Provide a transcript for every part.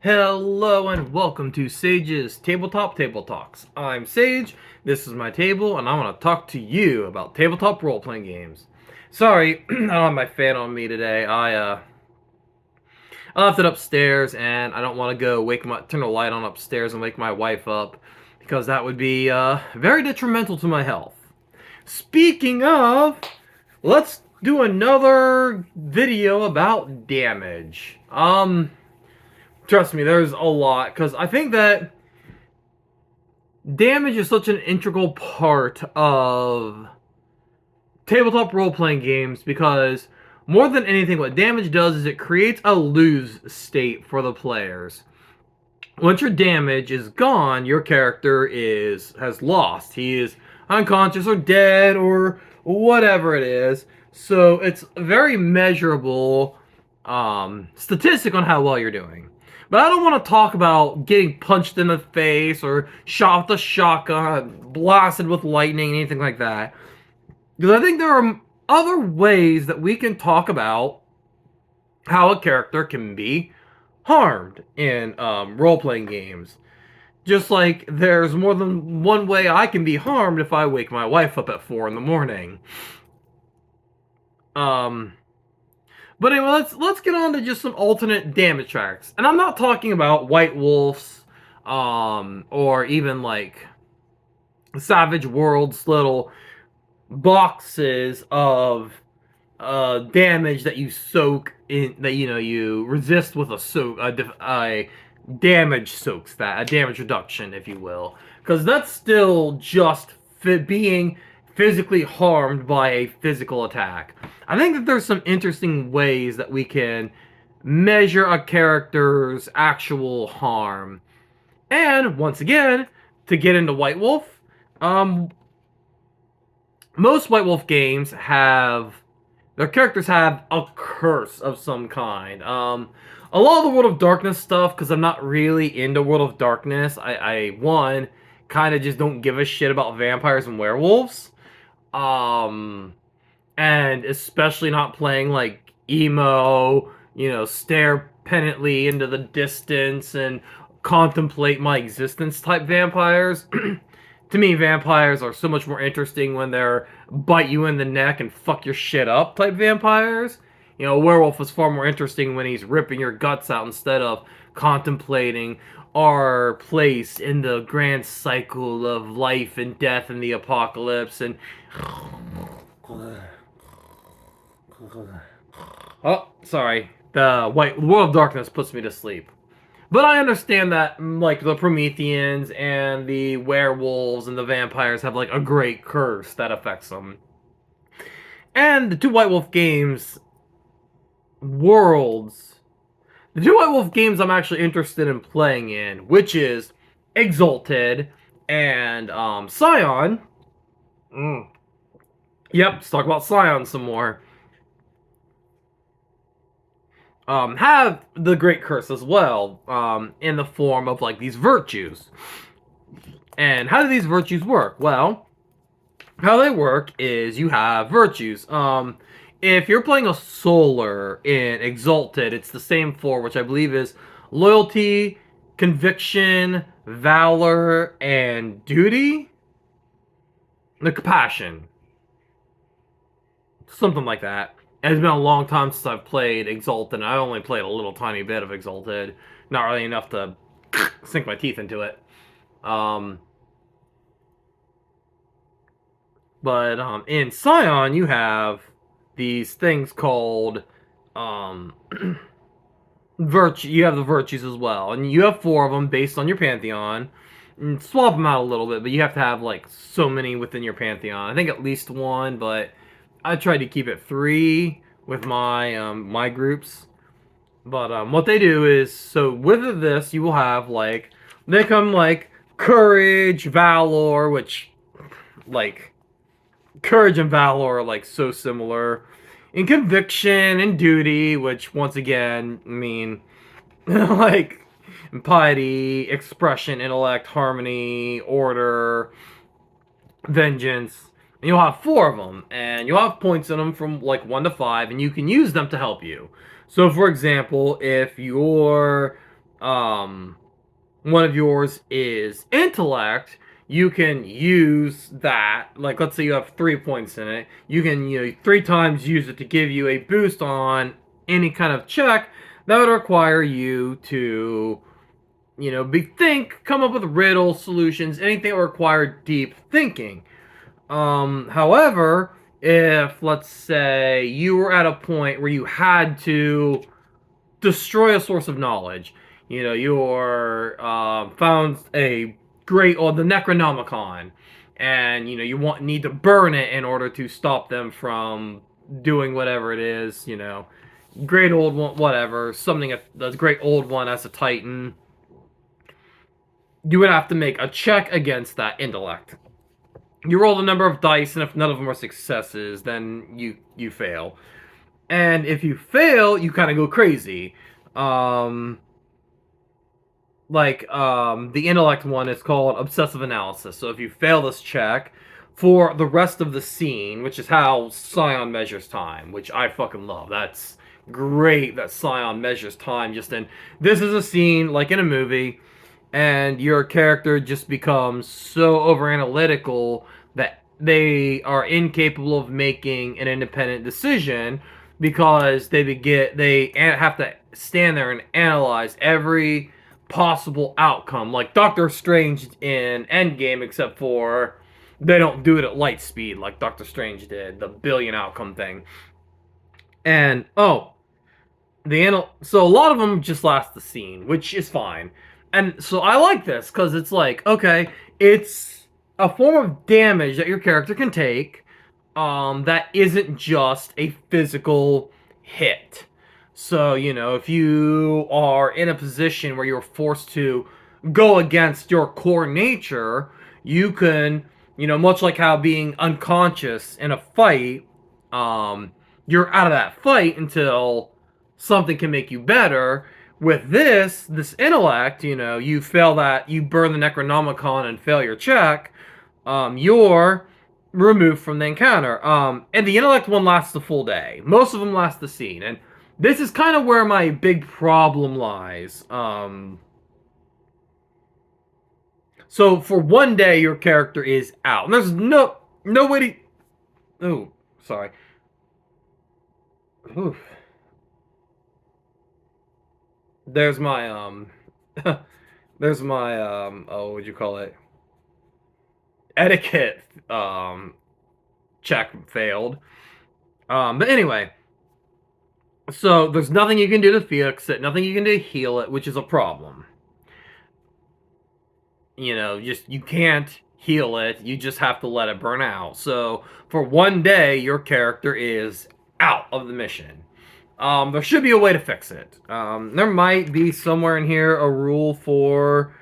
Hello and welcome to Sage's Tabletop Table Talks. I'm Sage, this is my table, and I want to talk to you about tabletop role-playing games. Sorry, I don't have my fan on me today. I left it upstairs, and I don't want to go turn the light on upstairs and wake my wife up, because that would be very detrimental to my health. Speaking of, let's do another video about damage. Trust me, there's a lot, because I think that damage is such an integral part of tabletop role-playing games, because more than anything, what damage does is it creates a lose state for the players. Once your damage is gone, your character has lost. He is unconscious or dead or whatever it is. So it's a very measurable statistic on how well you're doing. But I don't want to talk about getting punched in the face or shot with a shotgun, blasted with lightning, anything like that. Because I think there are other ways that we can talk about how a character can be harmed in role-playing games. Just like there's more than one way I can be harmed if I wake my wife up at 4 in the morning. But anyway, let's get on to just some alternate damage tracks. And I'm not talking about White Wolf's, or even like Savage World's little boxes of damage that you soak in, that you resist with a damage soaks that, a damage reduction, if you will, because that's still just being physically harmed by a physical attack. I think that there's some interesting ways that we can measure a character's actual harm. And once again, to get into White Wolf, most White Wolf games their characters have a curse of some kind. A lot of the World of Darkness stuff, because I'm not really into World of Darkness, I kind of just don't give a shit about vampires and werewolves. And especially not playing like emo, stare penitently into the distance and contemplate my existence type vampires. To me, vampires are so much more interesting when they're bite you in the neck and fuck your shit up type vampires. A werewolf is far more interesting when he's ripping your guts out instead of contemplating our place in the grand cycle of life and death and the apocalypse and... Oh, sorry. The World of Darkness puts me to sleep. But I understand that, like, the Prometheans and the werewolves and the vampires have, like, a great curse that affects them. And the two White Wolf games the two White Wolf games I'm actually interested in playing in, which is Exalted and Scion. Yep, let's talk about Scion some more. Have the great curse as well, in the form of like these virtues. And how do these virtues work? Well, how they work is you have virtues. If you're playing a Solar in Exalted, it's the same four, which I believe is loyalty, conviction, valor, and duty. The compassion. Something like that. It's been a long time since I've played Exalted, and I only played a little tiny bit of Exalted. Not really enough to sink my teeth into it. But in Scion, you have these things called virtue. You have the virtues as well, and you have 4 of them based on your pantheon. And swap them out a little bit, but you have to have like so many within your pantheon. I think at least 1, but I tried to keep it 3 with my my groups. But what they do is, so with this, you will have like, they come like courage, valor, which like courage and valor are like so similar, and conviction and duty, which once again mean like piety, expression, intellect, harmony, order, vengeance. And you'll have 4 of them, and you'll have points in them from like 1 to 5, and you can use them to help you. So, for example, if you're um, one of yours is intellect, you can use that. Like, let's say you have 3 points in it. You can, 3 times use it to give you a boost on any kind of check that would require you to, come up with riddle solutions, anything that require deep thinking. However, if let's say you were at a point where you had to destroy a source of knowledge. You're found a great, or the Necronomicon, and you need to burn it in order to stop them from doing whatever it is. Great old one, whatever, something the great old one as a Titan. You would have to make a check against that intellect. You roll the number of dice, and if none of them are successes, then you fail. And if you fail, you kind of go crazy. Um, the intellect one is called obsessive analysis. So if you fail this check for the rest of the scene, which is how Scion measures time, which I fucking love. That's great that Scion measures time just in this is a scene like in a movie, and your character just becomes so over analytical that they are incapable of making an independent decision because they have to stand there and analyze every possible outcome, like Doctor Strange in Endgame, except for they don't do it at light speed like Doctor Strange did, the billion outcome thing. And so a lot of them just last the scene, which is fine. And so I like this because it's like, okay, it's a form of damage that your character can take, that isn't just a physical hit. So, if you are in a position where you're forced to go against your core nature, you can, much like how being unconscious in a fight, you're out of that fight until something can make you better. With this intellect, you fail that, you burn the Necronomicon and fail your check, you're removed from the encounter. And the intellect one lasts the full day. Most of them last the scene, and this is kind of where my big problem lies. So for one day, your character is out, and there's no way to. Oh, sorry. Oof. There's my there's my oh, what'd you call it? Etiquette check failed. But anyway, so there's nothing you can do to fix it, nothing you can do to heal it, which is a problem. You can't heal it. You just have to let it burn out. So for one day, your character is out of the mission. There should be a way to fix it. There might be somewhere in here a rule for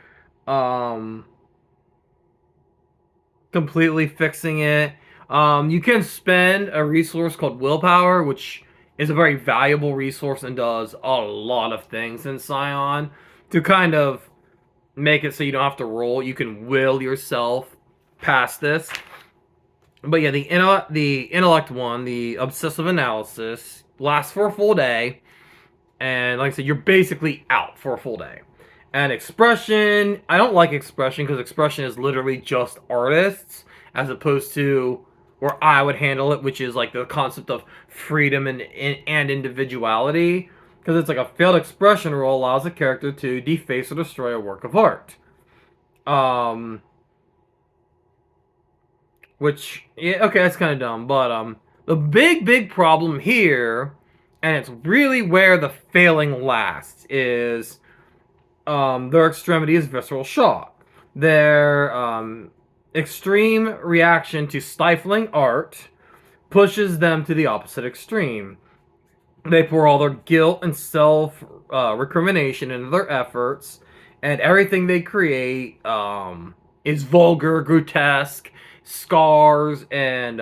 completely fixing it. You can spend a resource called willpower, which is a very valuable resource and does a lot of things in Scion to kind of make it so you don't have to roll. You can will yourself past this. But yeah, the intellect one, the obsessive analysis, lasts for a full day. And like I said, you're basically out for a full day. And expression, I don't like expression because expression is literally just artists as opposed to where I would handle it, which is like the concept of freedom and individuality. Because it's like a failed expression roll allows a character to deface or destroy a work of art. Which, yeah, okay, that's kind of dumb. But the big problem here, and it's really where the failing lasts, is their extremity is visceral shock. Their extreme reaction to stifling art pushes them to the opposite extreme. They pour all their guilt and self recrimination into their efforts, and everything they create is vulgar, grotesque, scars, and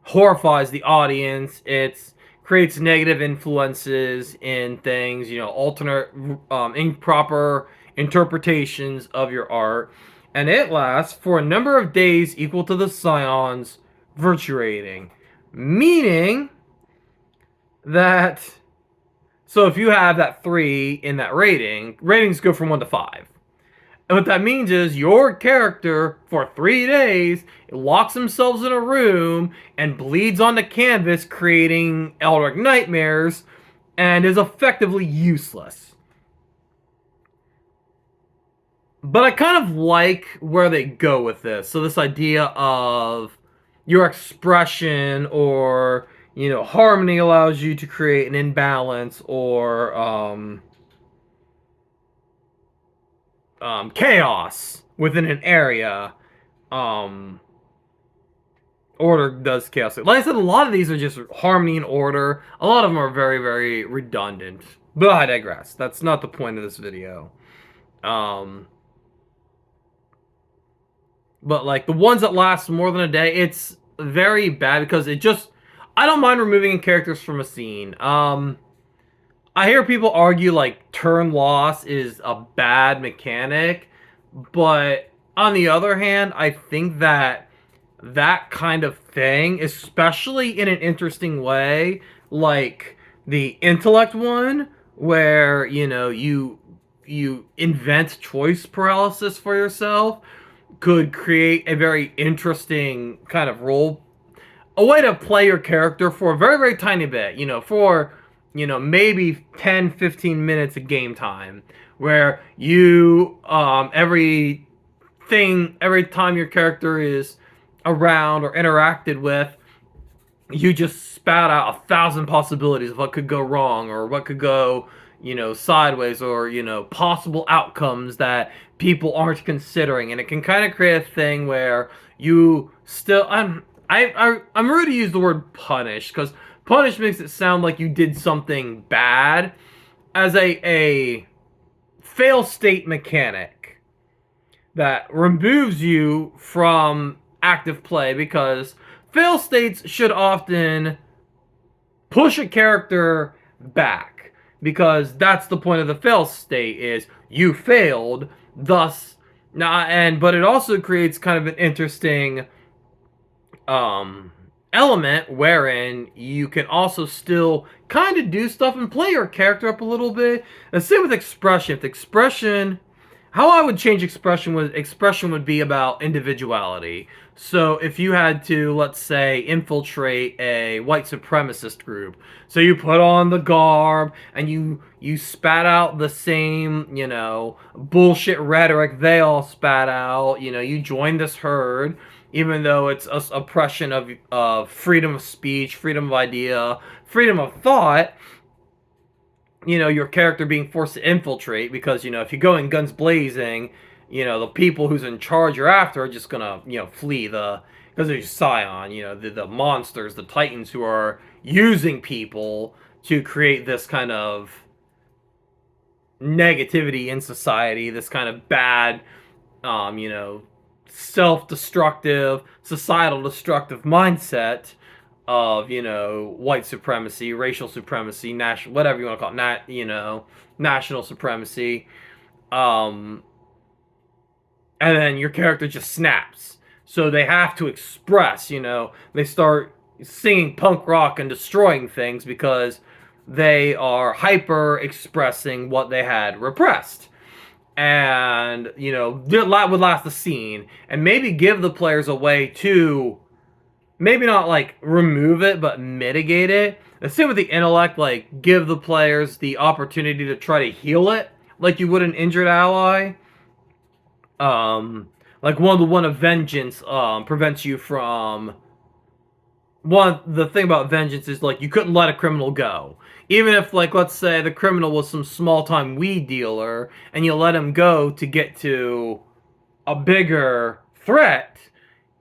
horrifies the audience. It creates negative influences in things, alternate, improper interpretations of your art, and it lasts for a number of days equal to the Scion's virtue rating, meaning that So if you have that 3 in that rating, ratings go from 1 to 5. And what that means is your character, for 3 days, locks themselves in a room and bleeds on the canvas, creating Eldritch nightmares, and is effectively useless. But I kind of like where they go with this. So this idea of your expression, or harmony allows you to create an imbalance, or chaos within an area. Um, Order does chaos. Like I said, a lot of these are just harmony and order. A lot of them are very, very redundant. But I digress. That's not the point of this video. Um, but like the ones that last more than a day, it's very bad because it just. I don't mind removing characters from a scene. I hear people argue like turn loss is a bad mechanic, but on the other hand, I think that that kind of thing, especially in an interesting way, like the intellect one, where you invent choice paralysis for yourself, could create a very interesting kind of role, a way to play your character for a very, very tiny bit, for maybe 10, 15 minutes of game time, where you every time your character is around or interacted with, you just spat out 1,000 possibilities of what could go wrong, or what could go sideways, or possible outcomes that people aren't considering. And it can kind of create a thing where you still I'm rude to use the word punish, because punish makes it sound like you did something bad, as a fail state mechanic that removes you from active play, because fail states should often push a character back, because that's the point of the fail state, is you failed, thus but it also creates kind of an interesting element wherein you can also still kind of do stuff and play your character up a little bit. And same with expression. If expression, how I would change expression would be about individuality. So if you had to, let's say, infiltrate a white supremacist group, so you put on the garb and you spat out the same, bullshit rhetoric they all spat out. You join this herd, even though it's oppression of freedom of speech, freedom of idea, freedom of thought. Your character being forced to infiltrate, because if you go in guns blazing, the people who's in charge you're after are just gonna flee, because there's Scion, the monsters, the Titans, who are using people to create this kind of negativity in society, this kind of bad, self-destructive, societal destructive mindset of white supremacy, racial supremacy, national, whatever you want to call it, national supremacy, and then your character just snaps. So they have to express. They start singing punk rock and destroying things because they are hyper expressing what they had repressed. And that would last the scene, and maybe give the players a way to maybe not like remove it, but mitigate it. The same with the intellect, like give the players the opportunity to try to heal it, like you would an injured ally. Like one of vengeance prevents you from. The thing about vengeance is, like, you couldn't let a criminal go, even if, like, let's say the criminal was some small time weed dealer, and you let him go to get to a bigger threat.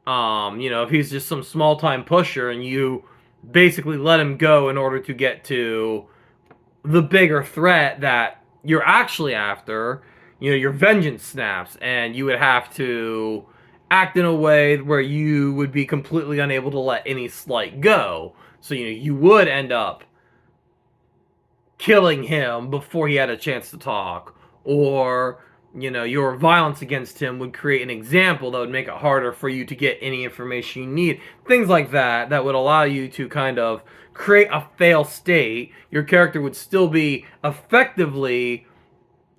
If he's just some small time pusher, and you basically let him go in order to get to the bigger threat that you're actually after, your vengeance snaps, and you would have to act in a way where you would be completely unable to let any slight go. So, you would end up killing him before he had a chance to talk, or your violence against him would create an example that would make it harder for you to get any information you need. Things like that would allow you to kind of create a fail state, your character would still be effectively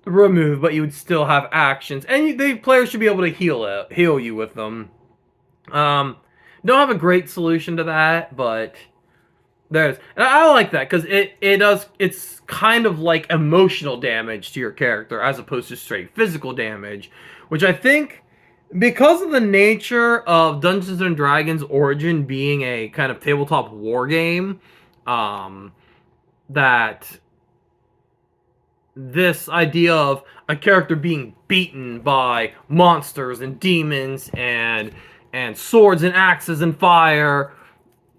removed, but you would still have actions, and the players should be able to heal you with them. Um, don't have a great solution to that, but there's, and I like that because it's kind of like emotional damage to your character as opposed to straight physical damage, which I think, because of the nature of Dungeons and Dragons Origin being a kind of tabletop war game, um, that this idea of a character being beaten by monsters and demons and swords and axes and fire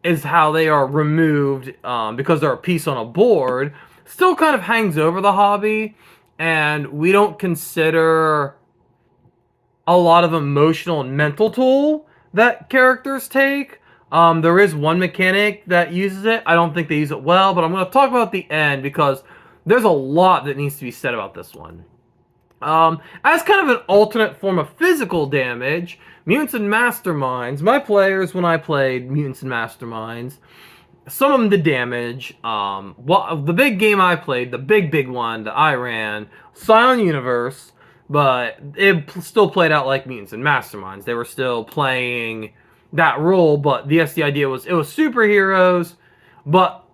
is how they are removed, because they're a piece on a board, still kind of hangs over the hobby, and we don't consider a lot of emotional and mental toll that characters take. There is one mechanic that uses it. I don't think they use it well, but I'm going to talk about the end because there's a lot that needs to be said about this one. As kind of an alternate form of physical damage, Mutants and Masterminds, my players, when I played Mutants and Masterminds, some of them did damage. The big game I played, the big one that I ran, Scion Universe, but it still played out like Mutants and Masterminds. They were still playing that role, but the idea was it was superheroes, but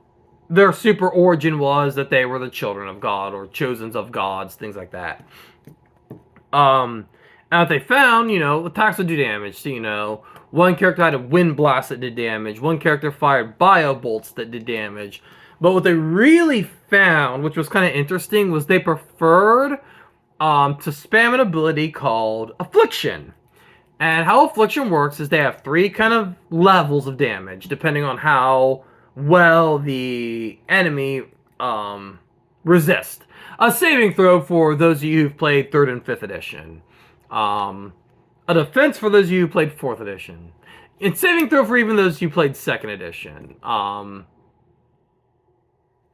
their super origin was that they were the children of God or chosens of gods, things like that. And what they found, attacks would do damage. So, one character had a wind blast that did damage. One character fired bio bolts that did damage. But what they really found, which was kind of interesting, was they preferred to spam an ability called Affliction. And how Affliction works is they have 3 kind of levels of damage, depending on how well the enemy resist. A saving throw for those of you who've played 3rd and 5th edition. A defense for those of you who played 4th edition. And saving throw for even those who played 2nd edition.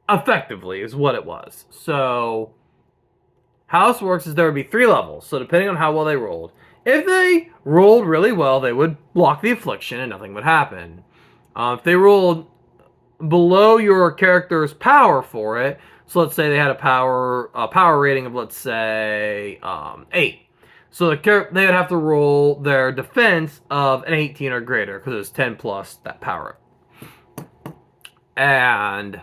Effectively is what it was. So, how this works is there would be 3 levels. So depending on how well they rolled. If they rolled really well, they would block the affliction and nothing would happen. If they rolled below your character's power for it, so let's say they had a power rating of, let's say, 8. So they would have to roll their defense of an 18 or greater, because it's 10 plus that power. And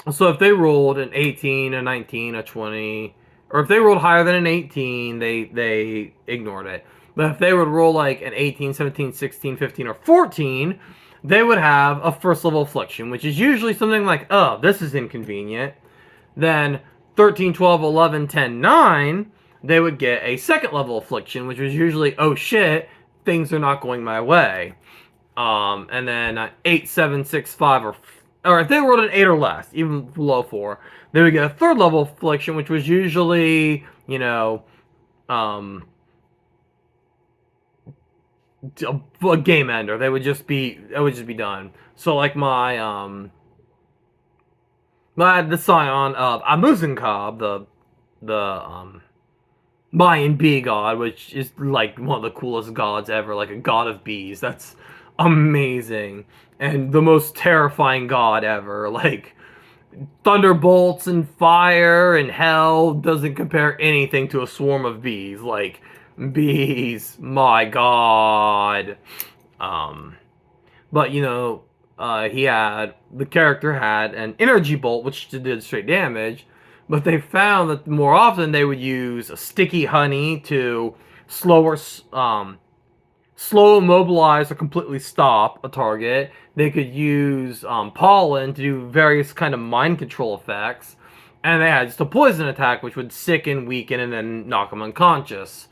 so if they rolled an 18, a 19, a 20, or if they rolled higher than an 18, they ignored it. But if they would roll like an 18, 17, 16, 15, or 14, they would have a first level affliction, which is usually something like, oh, this is inconvenient. Then 13, 12, 11, 10, 9, they would get a second level affliction, which was usually, oh shit, things are not going my way. And then 8, 7, 6, 5, or if they rolled an 8 or less, even below 4, they would get a third level affliction, which was usually, a game ender. It would just be done. So like the scion of Amusincob, the Mayan bee god, which is like one of the coolest gods ever, like a god of bees. That's amazing. And the most terrifying god ever. Like, thunderbolts and fire and hell doesn't compare anything to a swarm of bees. Like, bees, my god. But the character had an energy bolt, which did straight damage. But they found that more often they would use sticky honey to slow immobilize or completely stop a target. They could use pollen to do various kind of mind control effects. And they had just a poison attack, which would sicken, weaken, and then knock them unconscious.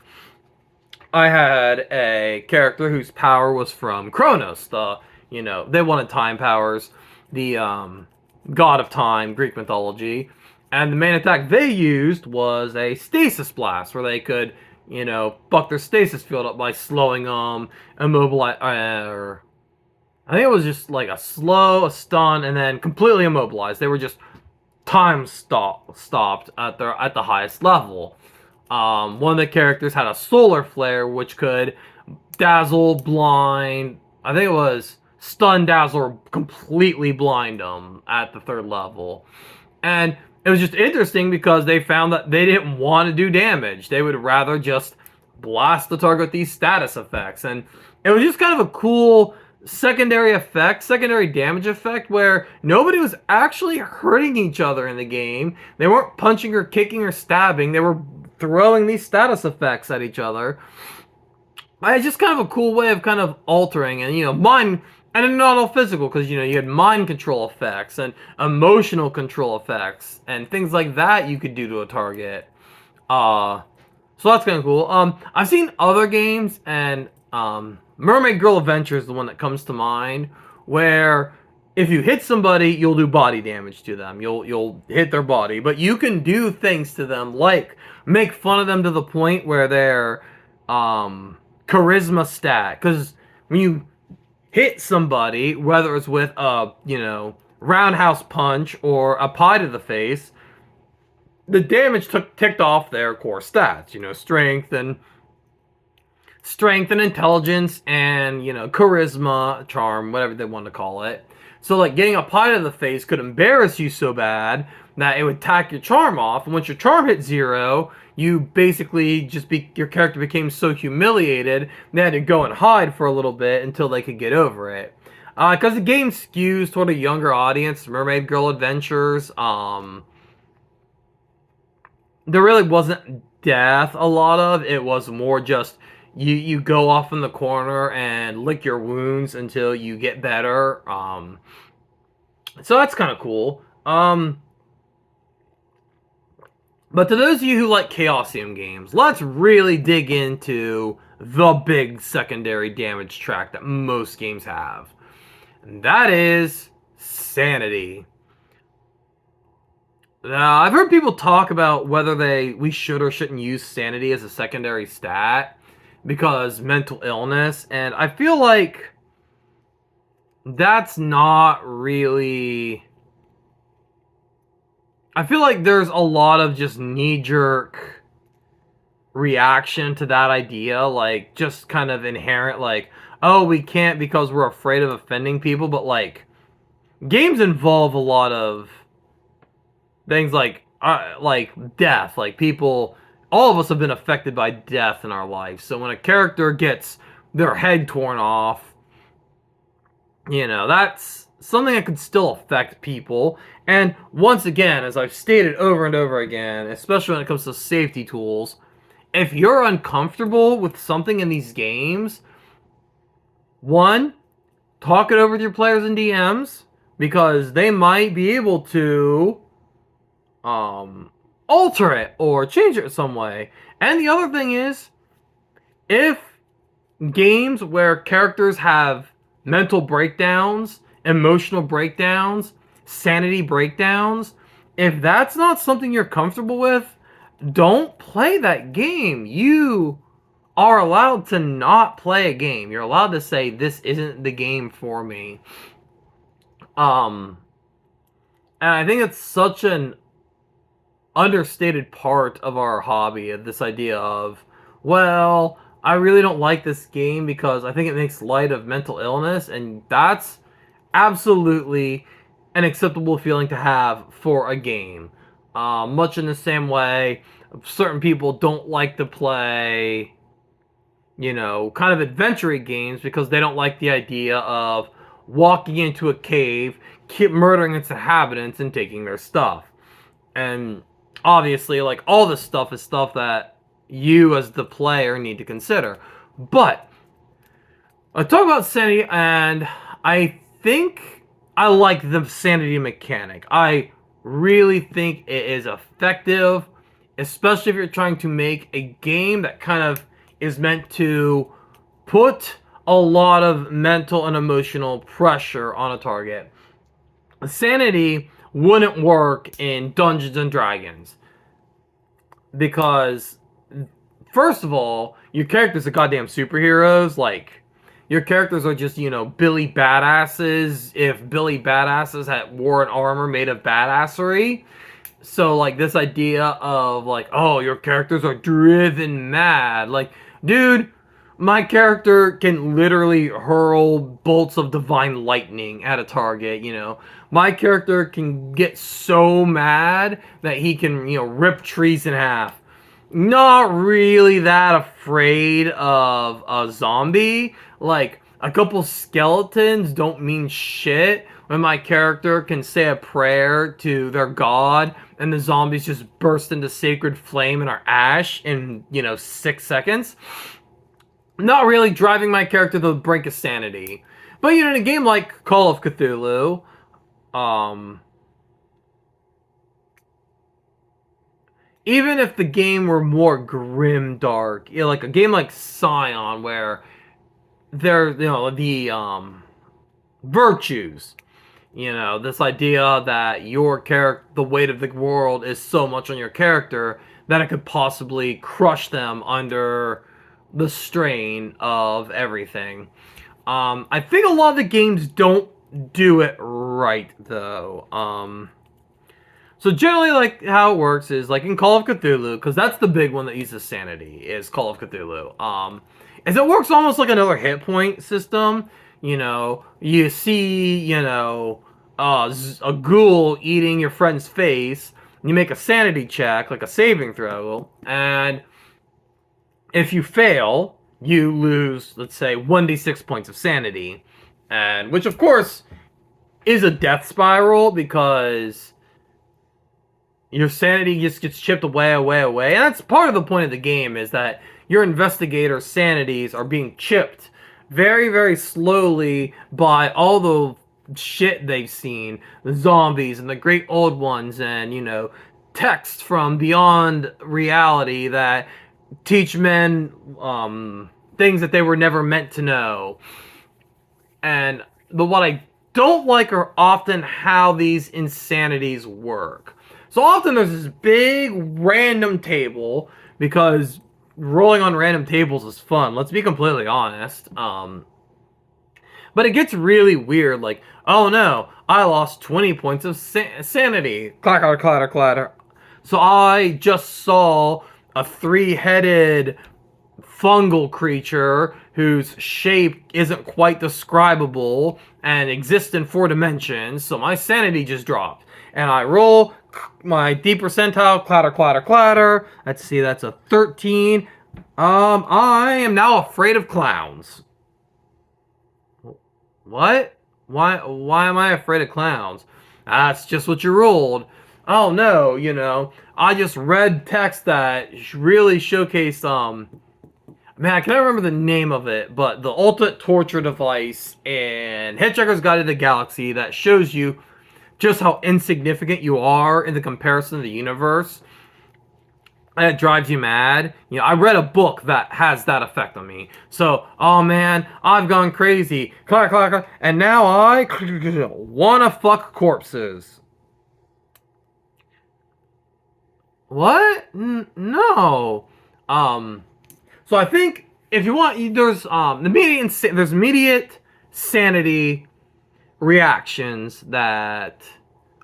I had a character whose power was from Kronos. They wanted time powers. The god of time, Greek mythology. And the main attack they used was a stasis blast, where they could, buck their stasis field up by slowing them, immobilize, I think it was just like a stun, and then completely immobilized. They were just time stopped at the highest level. One of the characters had a solar flare, which could dazzle, blind. I think it was stun, dazzle, or completely blind them at the third level. And it was just interesting because they found that they didn't want to do damage. They would rather just blast the target with these status effects. And it was just kind of a cool secondary effect, secondary damage effect, where nobody was actually hurting each other in the game. They weren't punching or kicking or stabbing. They were throwing these status effects at each other. It's just kind of a cool way of kind of altering and, mind, and not all physical, because, you had mind control effects and emotional control effects and things like that you could do to a target. So that's kind of cool. I've seen other games, and Mermaid Girl Adventure is the one that comes to mind, where if you hit somebody, you'll do body damage to them. You'll hit their body, but you can do things to them like make fun of them to the point where they're charisma stat, because when you hit somebody, whether it's with a roundhouse punch or a pie to the face, the damage ticked off their core stats, strength and intelligence and charisma, charm, whatever they want to call it. So like getting a pie to the face could embarrass you so bad that it would tack your charm off, and once your charm hit 0, you basically your character became so humiliated they had to go and hide for a little bit until they could get over it. Because the game skews toward a younger audience, Mermaid Girl Adventures. There really wasn't death a lot of. It was more just you go off in the corner and lick your wounds until you get better. So that's kind of cool. But to those of you who like Chaosium games, let's really dig into the big secondary damage track that most games have. And that is sanity. Now, I've heard people talk about whether we should or shouldn't use sanity as a secondary stat because mental illness, and I feel like that's not really... I feel like there's a lot of just knee-jerk reaction to that idea, like just kind of inherent, like, oh, we can't because we're afraid of offending people, but like games involve a lot of things like death, like people, all of us have been affected by death in our life. So when a character gets their head torn off, that's something that could still affect people. And once again, as I've stated over and over again, especially when it comes to safety tools, if you're uncomfortable with something in these games, one, talk it over with your players and DMs, because they might be able to alter it or change it some way. And the other thing is, if games where characters have mental breakdowns, emotional breakdowns, sanity breakdowns, if that's not something you're comfortable with, don't play that game. You are allowed to not play a game. You're allowed to say, this isn't the game for me. And I think it's such an understated part of our hobby, of this idea of, well, I really don't like this game because I think it makes light of mental illness, and that's absolutely an acceptable feeling to have for a game. Much in the same way, certain people don't like to play, kind of adventure games because they don't like the idea of walking into a cave, murdering its inhabitants, and taking their stuff. And obviously, like, all this stuff is stuff that you as the player need to consider. But I talk about sanity, and I think I like the sanity mechanic. I really think it is effective, especially if you're trying to make a game that kind of is meant to put a lot of mental and emotional pressure on a target. Sanity wouldn't work in Dungeons and Dragons because, first of all, your characters are goddamn superheroes. Like, your characters are just, Billy Badasses if Billy Badasses had wore an armor made of badassery. So, like, this idea of, like, oh, your characters are driven mad. Like, dude, My character can literally hurl bolts of divine lightning at a target, you know. My character can get so mad that he can, you know, rip trees in half. Not really that afraid of a zombie. Like, a couple skeletons don't mean shit when my character can say a prayer to their god and the zombies just burst into sacred flame and are ash in, you know, 6 seconds. Not really driving my character to the brink of sanity. But, you know, in a game like Call of Cthulhu, um, even if the game were more grim dark, you know, like a game like Scion, where there, you know, the virtues, you know, this idea that your character, the weight of the world is so much on your character that it could possibly crush them under the strain of everything. I think a lot of the games don't do it right though. So generally, like how it works is like in Call of Cthulhu, because that's the big one that uses sanity is Call of Cthulhu. Is it works almost like another hit point system. You know, you see, you know, a ghoul eating your friend's face. You make a sanity check, like a saving throw, and if you fail, you lose, let's say, 1d6 points of sanity, and which of course is a death spiral because your sanity just gets chipped away, away, away. And that's part of the point of the game is that your investigator sanities are being chipped very, very slowly by all the shit they've seen, the zombies and the great old ones, and, you know, texts from beyond reality that teach men things that they were never meant to know. And what I don't like are often how these insanities work. So often there's this big random table because rolling on random tables is fun. Let's be completely honest. But it gets really weird. Like, oh no, I lost 20 points of sanity. Clatter, clatter, clatter. So I just saw a three-headed fungal creature whose shape isn't quite describable and exists in 4 dimensions. So my sanity just dropped. And I roll my D percentile, clatter, clatter, clatter. Let's see, that's a 13. I am now afraid of clowns. What? Why am I afraid of clowns? That's just what you rolled. Oh no, you know, I just read text that really showcased man, I can't remember the name of it, but the ultimate torture device in Hitchhiker's Guide to the Galaxy that shows you just how insignificant you are in the comparison of the universe. And it drives you mad. You know, I read a book that has that effect on me. So, oh man, I've gone crazy. Clack, clack, clack, and now I wanna fuck corpses. What? No. So I think if you want, there's there's immediate sanity reactions that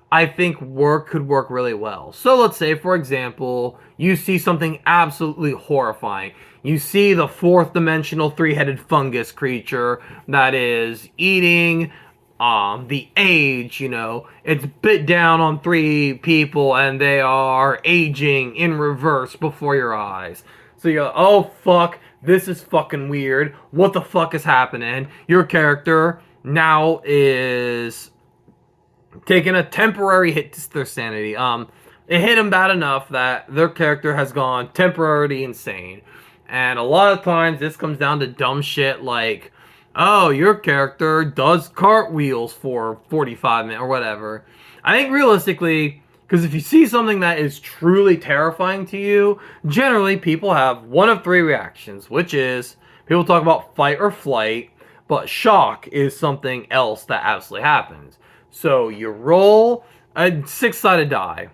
I think could work really well. So let's say, for example, you see something absolutely horrifying. You see the 4th-dimensional 3-headed fungus creature that is eating the age, you know. It's bit down on 3 people and they are aging in reverse before your eyes. So you go, oh fuck, this is fucking weird. What the fuck is happening? Your character now is taking a temporary hit to their sanity. It hit them bad enough that their character has gone temporarily insane. And a lot of times this comes down to dumb shit like, oh, your character does cartwheels for 45 minutes or whatever. I think realistically, because if you see something that is truly terrifying to you, generally people have one of 3 reactions, which is people talk about fight or flight, but shock is something else that absolutely happens. So you roll a 6-sided die,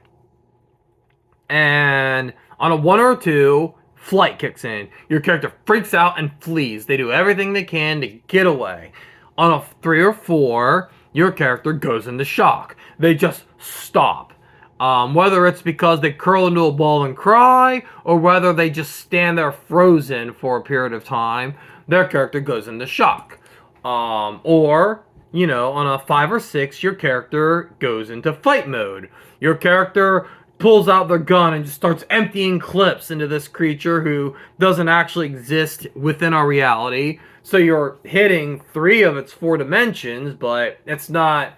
and on a 1 or a 2, flight kicks in. Your character freaks out and flees. They do everything they can to get away. On a 3 or 4, your character goes into shock. They just stop. Whether it's because they curl into a ball and cry, or whether they just stand there frozen for a period of time, their character goes into shock. Or, on a 5 or 6, your character goes into fight mode. Your character pulls out their gun and just starts emptying clips into this creature who doesn't actually exist within our reality. So you're hitting 3 of its 4 dimensions, but it's not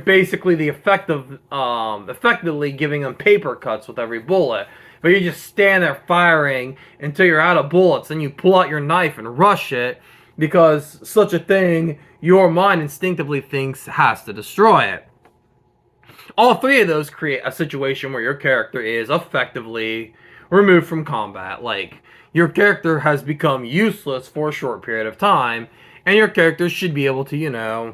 basically the effect of effectively giving them paper cuts with every bullet. But you just stand there firing until you're out of bullets, and you pull out your knife and rush it because such a thing your mind instinctively thinks has to destroy it. All 3 of those create a situation where your character is effectively removed from combat. Like, your character has become useless for a short period of time, and your character should be able to,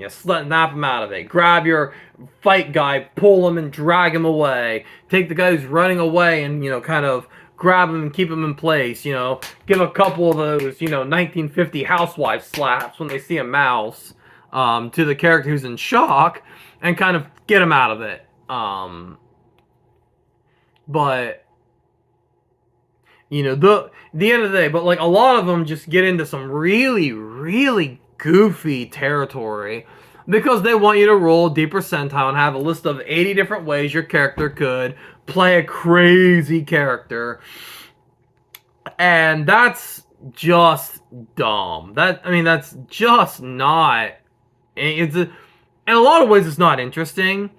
snap him out of it. Grab your fight guy, pull him and drag him away. Take the guy who's running away and, kind of grab him and keep him in place. Give a couple of those, 1950 housewife slaps when they see a mouse to the character who's in shock and kind of get him out of it. But the end of the day, but like a lot of them just get into some really, really goofy territory because they want you to roll deep percentile and have a list of 80 different ways your character could play a crazy character. And that's just dumb. That's just not. In a lot of ways, it's not interesting,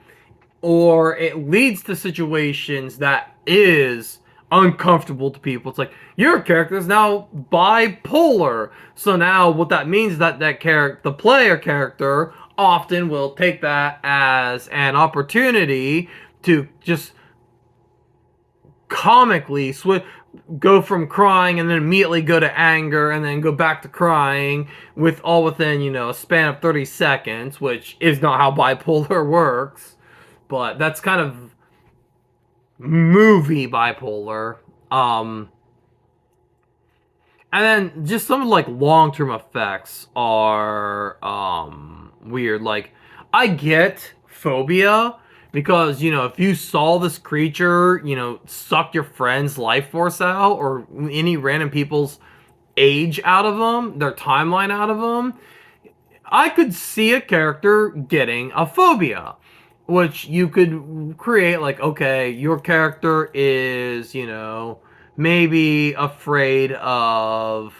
or it leads to situations that is uncomfortable to people. It's like, your character is now bipolar. So now what that means is that the player character often will take that as an opportunity to just comically go from crying and then immediately go to anger and then go back to crying within a span of 30 seconds, which is not how bipolar works. But that's kind of movie bipolar. And then just some of like long-term effects are weird. Like, I get phobia because if you saw this creature suck your friend's life force out, or any random people's age out of them, their timeline out of them, I could see a character getting a phobia, which you could create. Like, okay, your character is, maybe afraid of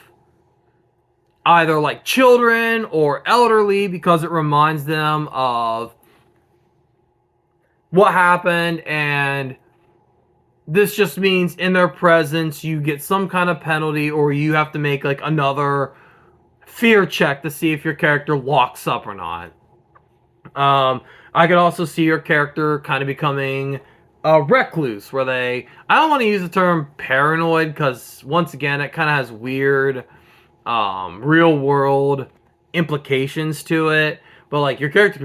either like children or elderly because it reminds them of what happened, and this just means in their presence you get some kind of penalty, or you have to make like another fear check to see if your character locks up or not. I could also see your character kind of becoming a recluse, where I don't want to use the term paranoid because once again it kind of has weird real world implications to it. But like, your character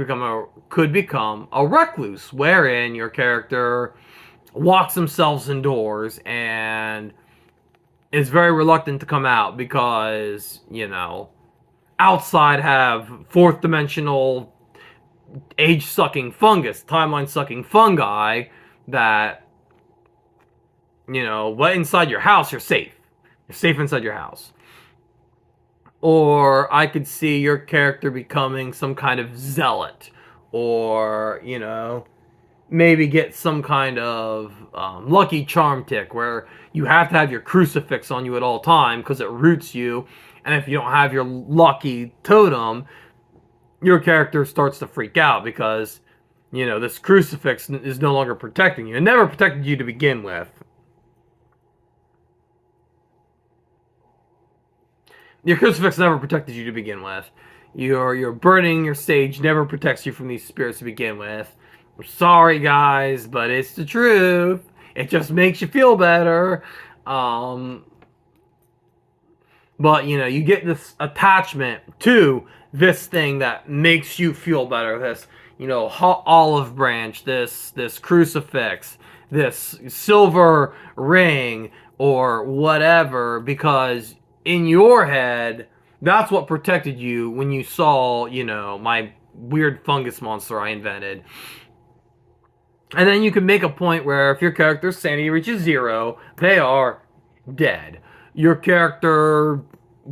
could become a recluse, wherein your character locks themselves indoors and is very reluctant to come out because outside have 4th dimensional age sucking fungus, timeline sucking fungi that what inside your house you're safe. You're safe inside your house. Or I could see your character becoming some kind of zealot, or maybe get some kind of lucky charm tick where you have to have your crucifix on you at all time because it roots you, and if you don't have your lucky totem, your character starts to freak out because this crucifix is no longer protecting you. It never protected you to begin with. Your crucifix never protected you to begin with. Your burning your sage never protects you from these spirits to begin with. I'm sorry, guys, but it's the truth. It just makes you feel better. But you get this attachment to this thing that makes you feel better. This hot olive branch, this crucifix, this silver ring, or whatever, because in your head that's what protected you when you saw my weird fungus monster I invented. And then you can make a point where if your character's sanity reaches 0, they are dead. Your character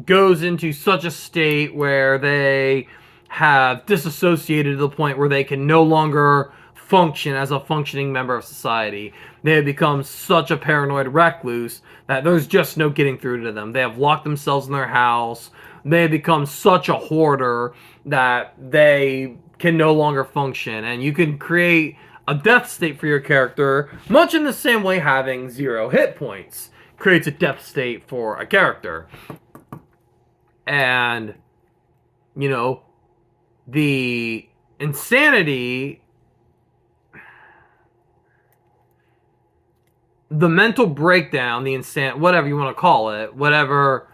goes into such a state where they have disassociated to the point where they can no longer function as a functioning member of society. They have become such a paranoid recluse that there's just no getting through to them. They have locked themselves in their house. They have become such a hoarder that they can no longer function. And you can create a death state for your character, much in the same way having 0 hit points creates a death state for a character. And, you know, the insanity, the mental breakdown, the whatever you want to call it, whatever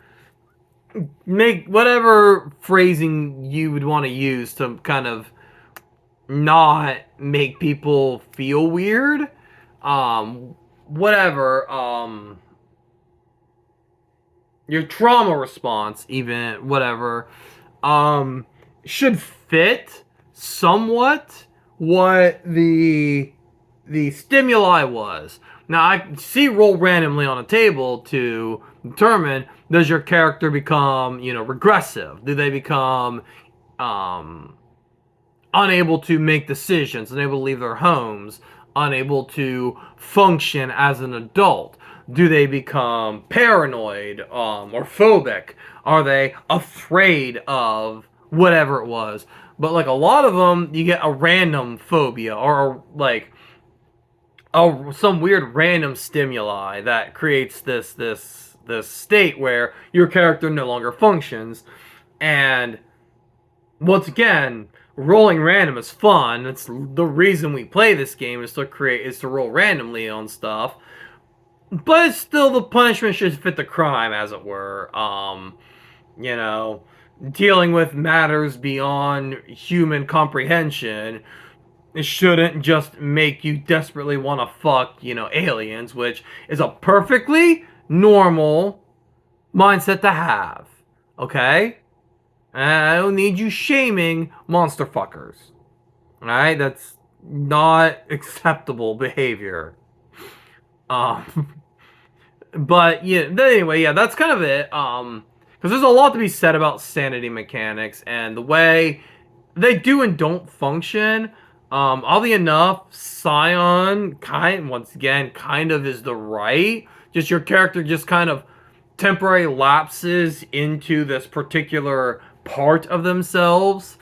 phrasing you would want to use to kind of not make people feel weird, whatever, your trauma response, even whatever, should fit somewhat what the stimuli was. Now I see roll randomly on a table to determine, does your character become, regressive? Do they become unable to make decisions, unable to leave their homes, unable to function as an adult? Do they become paranoid or phobic? Are they afraid of whatever it was? But like a lot of them, you get a random phobia or like some weird random stimuli that creates this state where your character no longer functions. And once again, rolling random is fun. It's the reason we play this game is to roll randomly on stuff. But it's still, the punishment should fit the crime, as it were. You know, dealing with matters beyond human comprehension, it shouldn't just make you desperately want to fuck, aliens, which is a perfectly normal mindset to have. Okay? I don't need you shaming monster fuckers. Alright? That's not acceptable behavior. But yeah, anyway, yeah, that's kind of it. Because there's a lot to be said about sanity mechanics and the way they do and don't function. Oddly enough, Scion once again kind of is the right. Just your character just kind of temporary lapses into this particular part of themselves.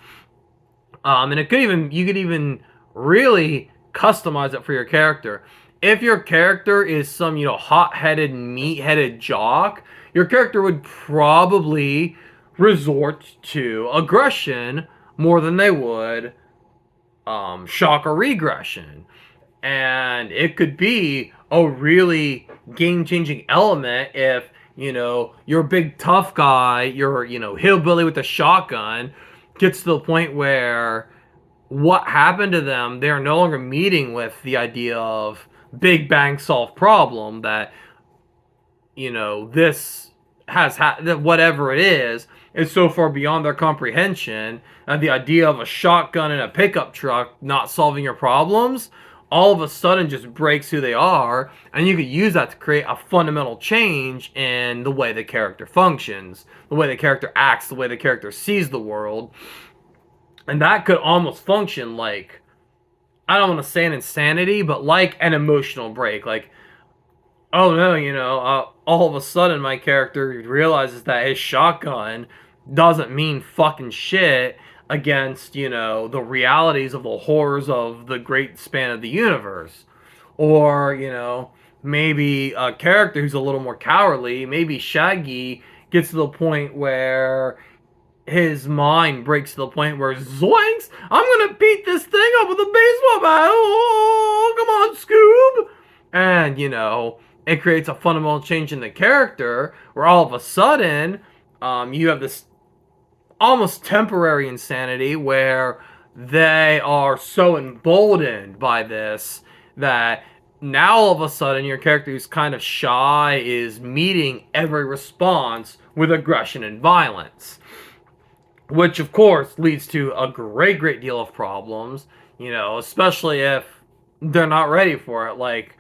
And you could even really customize it for your character. If your character is some, hot-headed, meat-headed jock, your character would probably resort to aggression more than they would shock or regression. And it could be a really game-changing element if, your big tough guy, your, hillbilly with a shotgun gets to the point where what happened to them, they're no longer meeting with the idea of big bang solve problem that, this that whatever it is so far beyond their comprehension, and the idea of a shotgun and a pickup truck not solving your problems all of a sudden just breaks who they are, and you could use that to create a fundamental change in the way the character functions, the way the character acts, the way the character sees the world. And that could almost function like, I don't want to say an insanity, but like an emotional break. Like, oh no, all of a sudden my character realizes that his shotgun doesn't mean fucking shit against, the realities of the horrors of the great span of the universe. Or, maybe a character who's a little more cowardly, maybe Shaggy gets to the point where his mind breaks to the point where, zoinks, I'm gonna beat this thing up with a baseball bat. Oh, come on, Scoob. And, it creates a fundamental change in the character where all of a sudden, you have this almost temporary insanity where they are so emboldened by this that now all of a sudden your character who's kind of shy is meeting every response with aggression and violence. Which, of course, leads to a great deal of problems, especially if they're not ready for it. Like,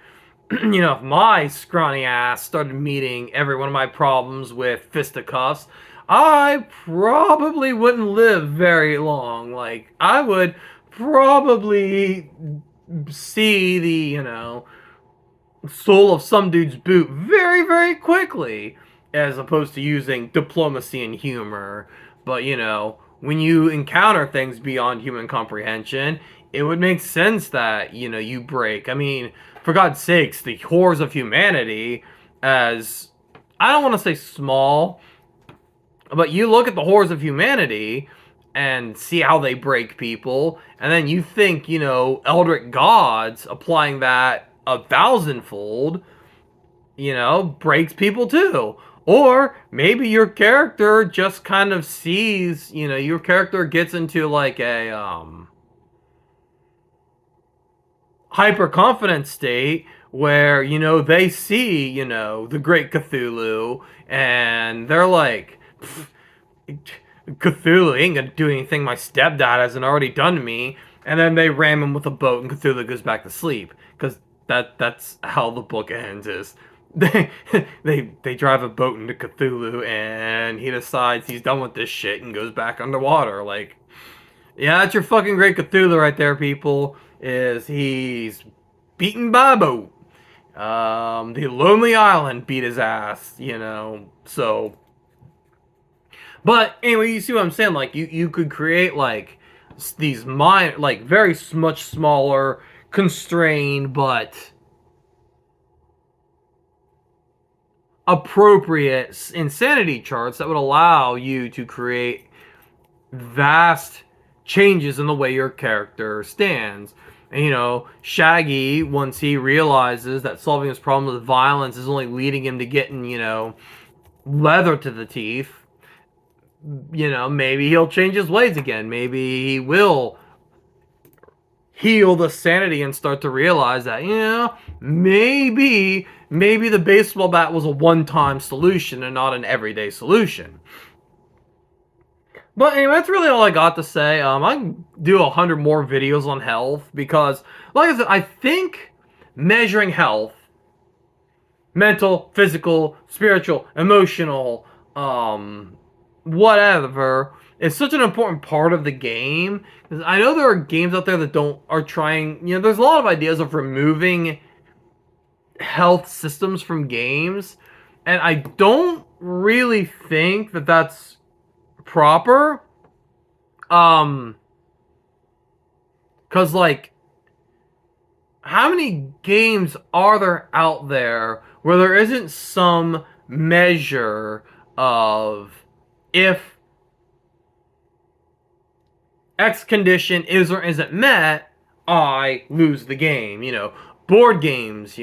if my scrawny ass started meeting every one of my problems with fisticuffs, I probably wouldn't live very long. Like, I would probably see the, soul of some dude's boot very, very quickly, as opposed to using diplomacy and humor. But, when you encounter things beyond human comprehension, it would make sense that, you break. I mean, for God's sakes, the horrors of humanity, as I don't want to say small, but you look at the horrors of humanity and see how they break people, and then you think, Eldritch gods applying that a thousandfold, breaks people too. Or maybe your character just kind of sees, your character gets into like a hyper confident state where, they see, the great Cthulhu, and they're like, Cthulhu ain't gonna do anything my stepdad hasn't already done to me. And then they ram him with a boat, and Cthulhu goes back to sleep. Because that's how the book ends. Is they drive a boat into Cthulhu, and he decides he's done with this shit and goes back underwater. Like, yeah, that's your fucking great Cthulhu right there, people. Is he's beaten by a boat. The Lonely Island beat his ass. So. But anyway, you see what I'm saying? Like, you could create like these like very much smaller, constrained, but appropriate insanity charts that would allow you to create vast changes in the way your character stands. And, Shaggy, once he realizes that solving his problem with violence is only leading him to getting, leather to the teeth, maybe he'll change his ways again. Maybe he will heal the sanity and start to realize that, maybe the baseball bat was a one-time solution and not an everyday solution. But anyway, that's really all I got to say. I can do 100 more videos on health because, like I said, I think measuring health, mental, physical, spiritual, emotional, whatever, is such an important part of the game. Because I know there are games out there that are trying, there's a lot of ideas of removing health systems from games, and I don't really think that that's proper. Cause like, how many games are there out there where there isn't some measure of if X condition is or isn't met, I lose the game. Board games,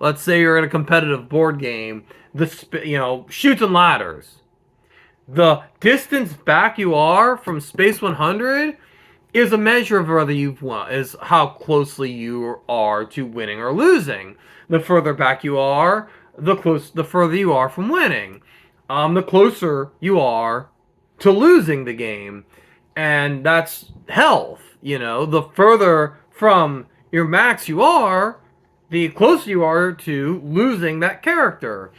let's say you're in a competitive board game, Chutes and Ladders. The distance back you are from Space 100 is a measure of whether you've won, is how closely you are to winning or losing. The further back you are, the further you are from winning. The closer you are to losing the game. And that's health, the further from your max you are, the closer you are to losing that character.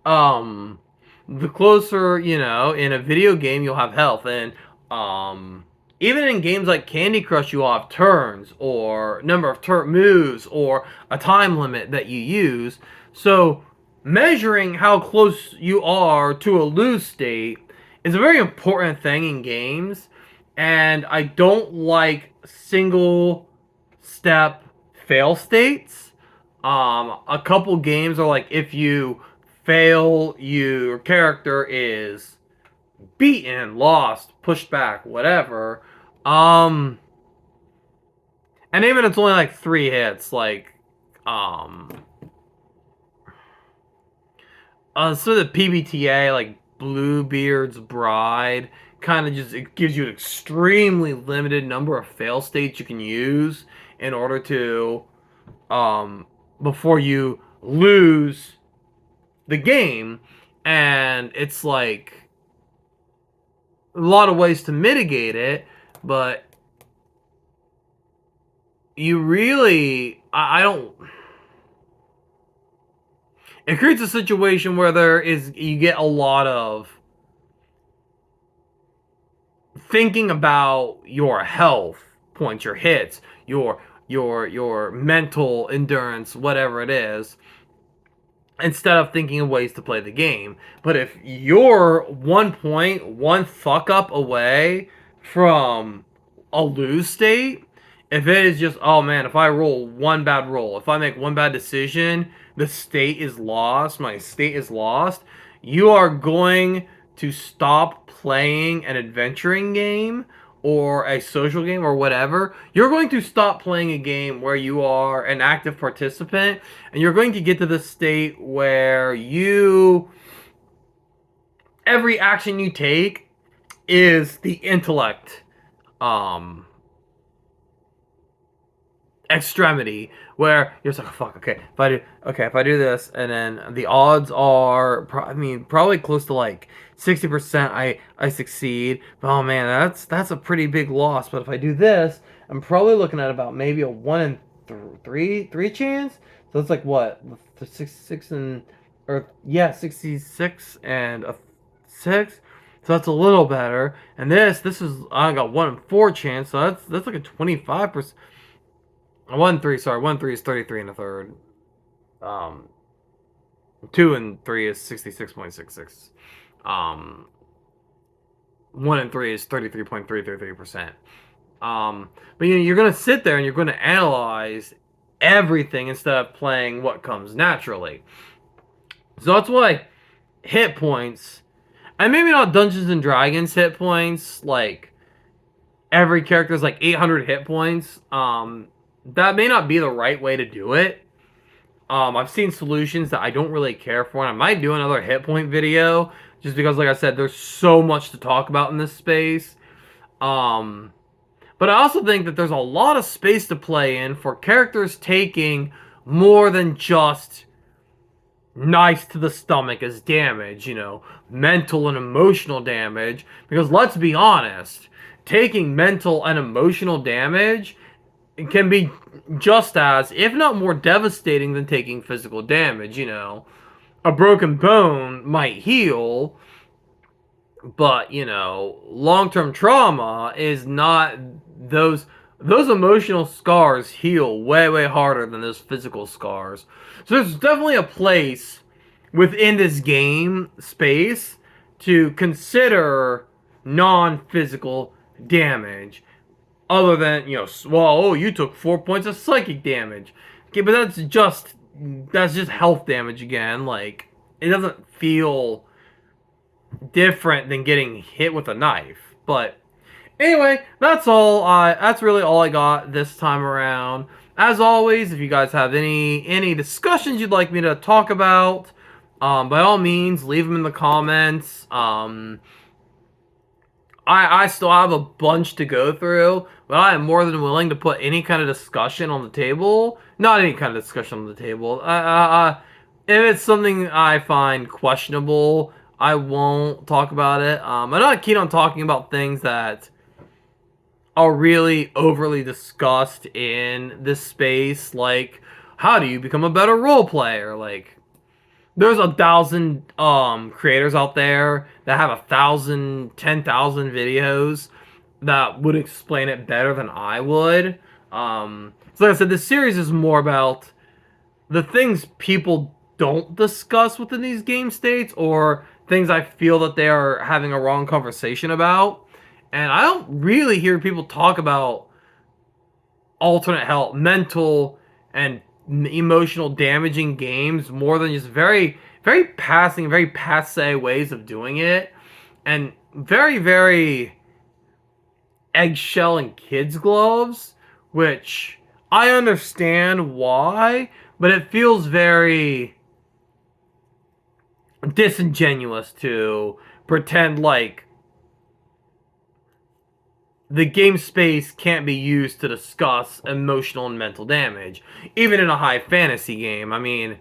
The closer, in a video game you'll have health, and even in games like Candy Crush you'll have turns or number of turn moves or a time limit that you use. So measuring how close you are to a lose state is a very important thing in games, and I don't like single step fail states. A couple games are like, if you fail, your character is beaten, lost, pushed back, whatever. And even it's only like 3 hits, like, so the PBTA, like Bluebeard's Bride, kind of just, it gives you an extremely limited number of fail states you can use in order to, before you lose the game. And it's like a lot of ways to mitigate it, but you really, I don't. It creates a situation where you get a lot of thinking about your health points, your hits, your mental endurance, whatever it is, instead of thinking of ways to play the game. But if you're 1 point, one fuck up away from a lose state, if it is just, oh man, if I roll one bad roll, if I make one bad decision, the state is lost, my state is lost, you are going to stop playing an adventuring game or a social game or whatever. You're going to stop playing a game where you are an active participant, and you're going to get to the state where every action you take is the intellect um extremity, where you're just like, fuck, if I do this, and then the odds are, probably close to like 60% I succeed. But oh man, that's a pretty big loss. But if I do this, I'm probably looking at about maybe a 1 in 3 chance. So it's like what, 66 and, or yeah, 66 and a 6. So that's a little better. And this is, I got 1 in 4 chance. So that's like a 25%. 1 3, sorry, 1 3 is 33 and a third. Um, 2 and 3 is 66.66. Um, 1 and 3 is 33.333%. But you're gonna sit there and you're gonna analyze everything instead of playing what comes naturally. So that's why hit points, and maybe not Dungeons and Dragons hit points, like every character is like 800 hit points. That may not be the right way to do it. I've seen solutions that I don't really care for, and I might do another hit point video just because, like I said, there's so much to talk about in this space. Um, but I also think that there's a lot of space to play in for characters taking more than just nice to the stomach as damage, mental and emotional damage. Because let's be honest, taking mental and emotional damage can be just as, if not more devastating than taking physical damage. A broken bone might heal, but long-term trauma is not. Those emotional scars heal way harder than those physical scars. So there's definitely a place within this game space to consider non-physical damage, other than, well, oh, you took 4 points of psychic damage. Okay, but that's just health damage again. Like, it doesn't feel different than getting hit with a knife. But anyway, that's really all I got this time around. As always, if you guys have any discussions you'd like me to talk about, by all means, leave them in the comments. I still have a bunch to go through, but I am more than willing to put any kind of discussion on the table. Not any kind of discussion on the table. If it's something I find questionable, I won't talk about it. I'm not keen on talking about things that are really overly discussed in this space, like how do you become a better role player? Like, there's 1,000 creators out there that have 1,000, 10,000 videos that would explain it better than I would. So like I said, this series is more about the things people don't discuss within these game states, or things I feel that they are having a wrong conversation about. And I don't really hear people talk about alternate health, mental and emotional damaging games more than just very, very passing, very passe ways of doing it, and very eggshell and kids gloves, which I understand why, but it feels very disingenuous to pretend like the game space can't be used to discuss emotional and mental damage, even in a high fantasy game. I mean,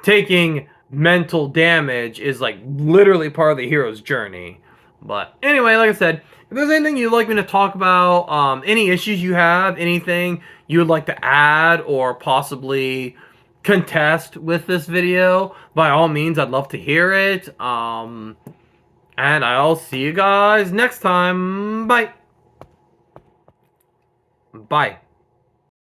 taking mental damage is like literally part of the hero's journey. But anyway, like I said, if there's anything you'd like me to talk about, any issues you have, anything you would like to add or possibly contest with this video, by all means, I'd love to hear it. And I'll see you guys next time. Bye. Bye.